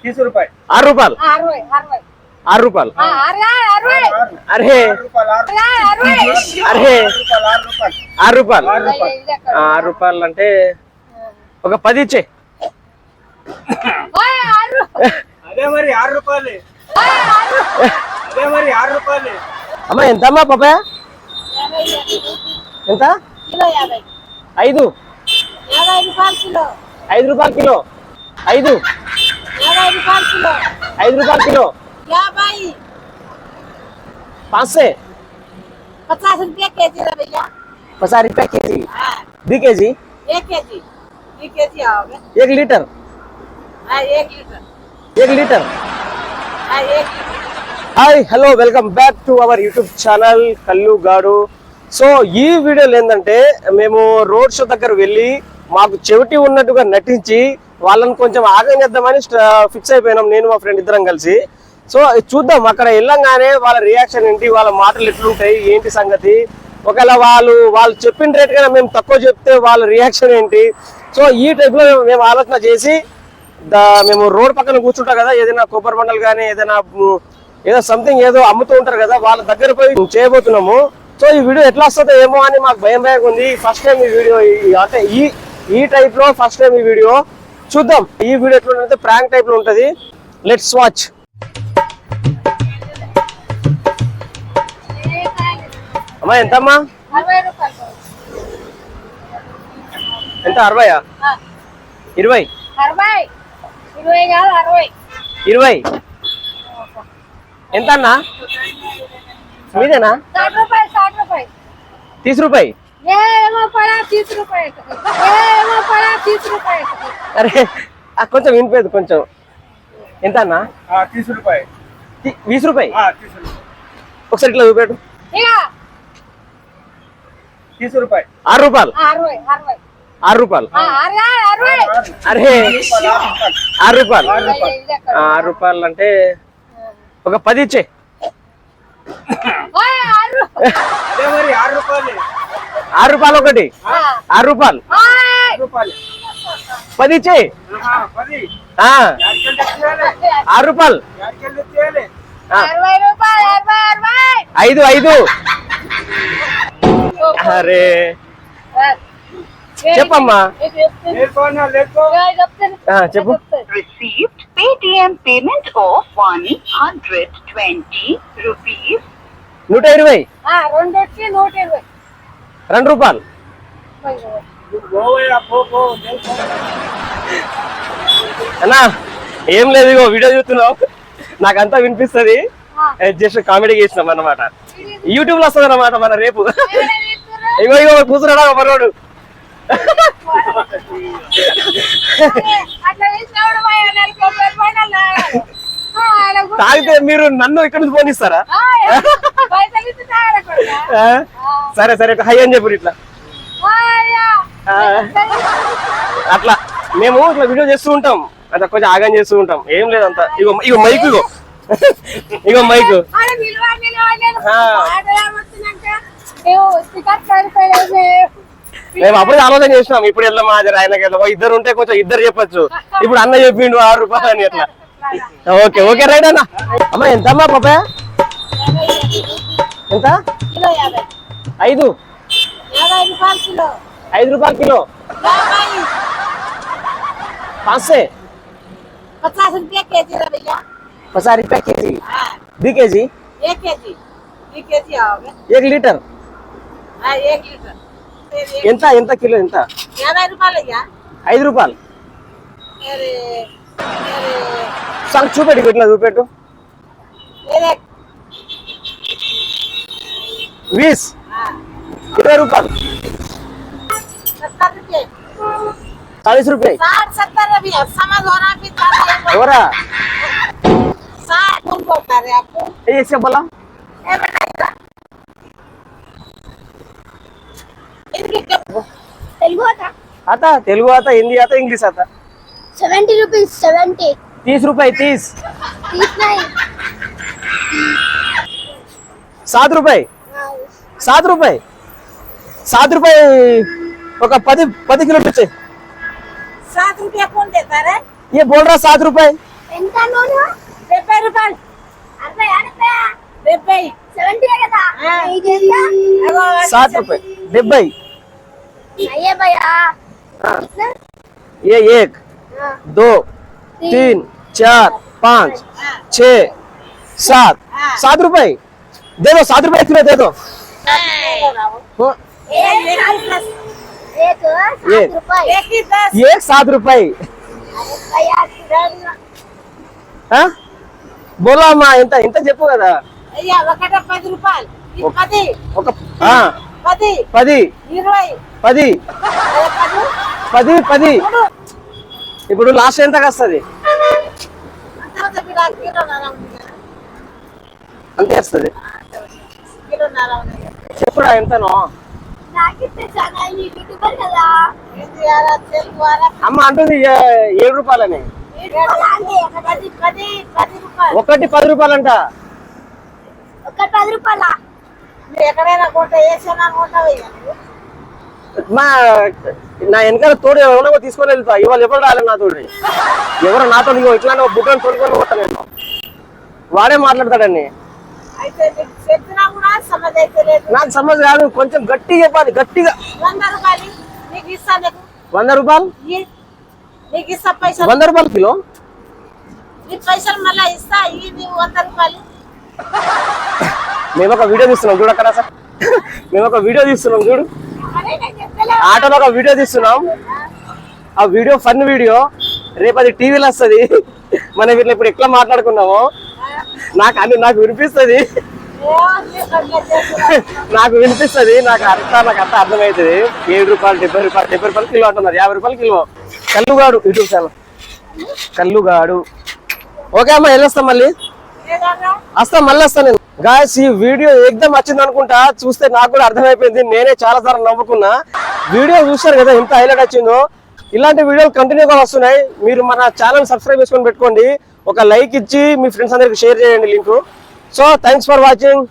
30 रुपए 6 రూపాయలు 6 రూపాయలు అరే అరే 6 రూపాయలు 6 రూపాయలు అంటే ఒక 10 ఇచ్చే అదే మరి 6 రూపాయలే అదే మరి 6 రూపాయలే అమ్మా ఎంత అమ్మా పపాయ ఎంత కిలో 50 5 రూపాయలు కిలో 5 రూపాయలు కిలో 5 రూపాయలు కిలో 5 రూపాయలు కిలో 50 5 से 50 रुपया केजी है भैया 50 रुपया केजी 2 केजी 1 केजी 2 केजी आओगे 1 लीटर हां 1 लीटर 1 लीटर हां 1 litre hi hello welcome back to our YouTube channel కల్లుగాడు. సో ఈ వీడియోలో ఏంటంటే మేము రోడ్ షో దగ్గర వెళ్ళి మాకు చెవిటి ఉన్నట్టుగా నటించి వాళ్ళని కొంచెం ఆగనిద్దామని ఫిక్స్ అయిపోయినాం, నేను మా ఫ్రెండ్ ఇద్దరం కలిసి. సో చూద్దాం అక్కడ వెళ్ళంగానే వాళ్ళ రియాక్షన్ ఏంటి, వాళ్ళ మాటలు ఎట్లుంటాయి, ఏంటి సంగతి. ఒకవేళ వాళ్ళు చెప్పిన రేట్ కన్నా మేము తక్కువ చెప్తే వాళ్ళ రియాక్షన్ ఏంటి. సో ఈ టైప్లో మేము ఆలోచన చేసి మేము రోడ్ పక్కన కూర్చుంటాం కదా, ఏదైనా కొబ్బరి బండలు కానీ ఏదో సంథింగ్ ఏదో అమ్ముతూ ఉంటారు కదా, వాళ్ళ దగ్గర పోయి చేయబోతున్నాము. సో ఈ వీడియో ఎట్లా వస్తుందో ఏమో అని మాకు భయం ఉంది. ఫస్ట్ టైం ఈ వీడియో అంటే ఈ టైప్ లో ఫస్ట్ టైం ఈ వీడియో చూద్దాం. ఈ వీడియో ఎట్లా ఉంటుంది, ప్రాంక్ టైప్ లో ఉంటది. Let's watch. అమ్మా ఎంతమ్మా? 60 రూపాయలు. ఎంత 60? 20 20 కాదు 60 20 ఎంత అన్నా? మీదేనా? 60 రూపాయలు 30 రూపాయి ఏమో పడా 30 రూపాయలు అరే కొంచెం వినిపోయేది కొంచెం. ఎంత అన్నా? 30 रुपए 20 రూపాయి. 30 रुपए ఒకసారి ఇట్లా చూపెట్టు. 30 रुपए 6 రూపాయలు 6 రూపాయలు అరే 6 రూపాయలు 6 రూపాయలు అంటే ఒక 10 ఇచ్చే అదే మరి 6 రూపాయలే 6 రూపాయలు ఒకటి 6 రూపాయలు 10 ఇచ్చే 10 6 రూపాయలు 5 అరే చెప్పమ్మా చెప్పు. Received Paytm payment of 120 rupees. 120 2 రూపాయలు. అన్నా ఏం లేదు, ఇగో వీడియో చూస్తున్నావు, నాకంతా వినిపిస్తుంది. జస్ట్ కామెడీ చేసినాం అన్నమాట. యూట్యూబ్ లో వస్తుంది అన్నమాట మన రేపు. ఇగో కూర్చున్నాడా మరోడు. తాగితే మీరు నన్ను ఇక్కడ నుంచి పోనిస్తారా? సరే సరే హై అని చెప్పు ఇట్లా. అట్లా మేము ఇట్లా వీడియో చేస్తూ ఉంటాం, అట్లా కొంచెం ఆగం చేస్తూ ఉంటాం. ఏం లేదంతా. ఇగో మైక్ ఇగో మైక్ మేము అప్పుడే ఆలోచన చేసినాం. ఇప్పుడు వెళ్దామా ఆయనకి వెళ్దామా, ఇద్దరు ఉంటే కొంచెం ఇద్దరు చెప్పచ్చు. ఇప్పుడు అన్న చెప్పిండు 6 రూపాయలు అని అట్లా. ఓకే ఓకే రైట్ అన్న. అమ్మా ఎంతమ్మా పాపా? ఎంత? 5 రూపాయలు కిలో 5 से 50 रुपया केजी है भैया 50 रुपया केजी 2 केजी 1 केजी 2 केजी आओगे 1 లీటర్. हां 1 लीटर ఎంత కిలో ఎంత? 50 రూపాయలు అయ్యా 5 రూపాయలు. అరే సార్ చూపెట్టు, ఇట్లా చూపెట్టు. 20 20 రూపాయలు 70 रुपए 40 रुपए 60 70 अभी समझ हो रहा है हो रहा 60 कौन बोलता है आपको? ऐसे बोला तेलुगु आता, तेलुगु आता, हिंदी आता, इंग्लिश आता. 70 रुपीस 70 30 रुपए 30 नहीं 7 रुपए 7 रुपए 7 रुपए ఒక 10 किलो पीछे 7 रुपया कौन देता है? ये बोल रहा 7 रुपए ఎంత నూనె 70 రూపాయలు 70 70 కదా ఇది ఎంత 60 रुपए 70 नहीं है भैया कितना ये 1 2 3 4 5 6 7 7 रुपए दे दो 7 रुपए किलो दे दो हाँ, एक एक। 7 रुपए एक ही 10 ये 7 रुपए भैया हाँ? बोलो అమ్మా ఇంత ఇంత చెప్పు కదా అయ్యా ఒకట 10 రూపాయలు ఇది 10 ఒక ఆ, 10 10 20 10 10 10 ఇప్పుడు లాస్ట్ ఎంత వస్తుంది అంత బిడా కిలోన్నర ఉంది అంతే వస్తుంది కిలోన్నర ఉంది చెప్పురా ఎంతనో నాకితే చాలా యూట్యూబర్ కదా ఇది అలా తెలుగువారా అమ్మ అంటుంది 7 రూపాయలని 10 రూపాయలు ఒకటి 10 రూపాయలంట ఒక 10 రూపాయల మీరు ఎక్కడైనా కొంట వేసేనా కొంట వేయాలి మా నా వెనకాల తోడు ఎవరో తీసుకొని వెళ్తా ఇవాళ ఎవరు రాలేదు నా తోడు ఎవరు నాతో ఇట్లా బుట్టని తోడుకొని పోతా నేను వాడే మాట్లాడతాడని అయితే మీకు చెప్పినా కూడా సమజ్ అయితే లేదు నాకు సమస్య కాదు కొంచెం గట్టిగా చెప్పాలి గట్టిగా 100 రూపాయలు నీకు ఇస్తా నీకు 100 రూపాయలు నీకు ఇస్తా పైసలు 100 రూపాయలు కిలో నీ పైసలు మళ్ళీ ఇస్తా ఈ నీవు 100 రూపాయలు మేము ఒక వీడియో తీస్తున్నాం చూడు అక్కడ సార్ మేము ఒక వీడియో తీస్తున్నాం చూడు అరే నేను చెప్తలే ఆటోలో ఒక వీడియో తీస్తున్నాం ఆ వీడియో ఫన్ వీడియో రేపు అది టీవీలో వస్తుంది మనం వీటిలో ఇప్పుడు ఎట్లా మాట్లాడుకున్నామో నాకు వినిపిస్తుంది నాకు వినిపిస్తుంది నాకు అంత అర్థమవుతుంది 7 రూపాయలు 70 రూపాయలు 70 రూపాయలు కిలో అంటున్నారు 50 రూపాయలు కిలో కల్లుగాడు యూట్యూబ్ ఛానల్ కల్లుగాడు ఓకే అమ్మ వెళ్ళొస్తాం మళ్ళీ మళ్ళీ వస్తాను నేను గాయస్ ఈ వీడియో ఏకదం వచ్చింది అనుకుంటా చూస్తే నాకు కూడా అర్థమైపోయింది నేనే చాలా సార్లు నవ్వుకున్నా వీడియో చూస్తారు కదా ఎంత హైలైట్ వచ్చిందో ఇలాంటి వీడియోలు కంటిన్యూగా వస్తున్నాయి మీరు మన ఛానల్ సబ్స్క్రైబ్ చేసుకొని పెట్టుకోండి ఒక లైక్ ఇచ్చి మీ ఫ్రెండ్స్ అందరికి షేర్ చేయండి link so thanks for watching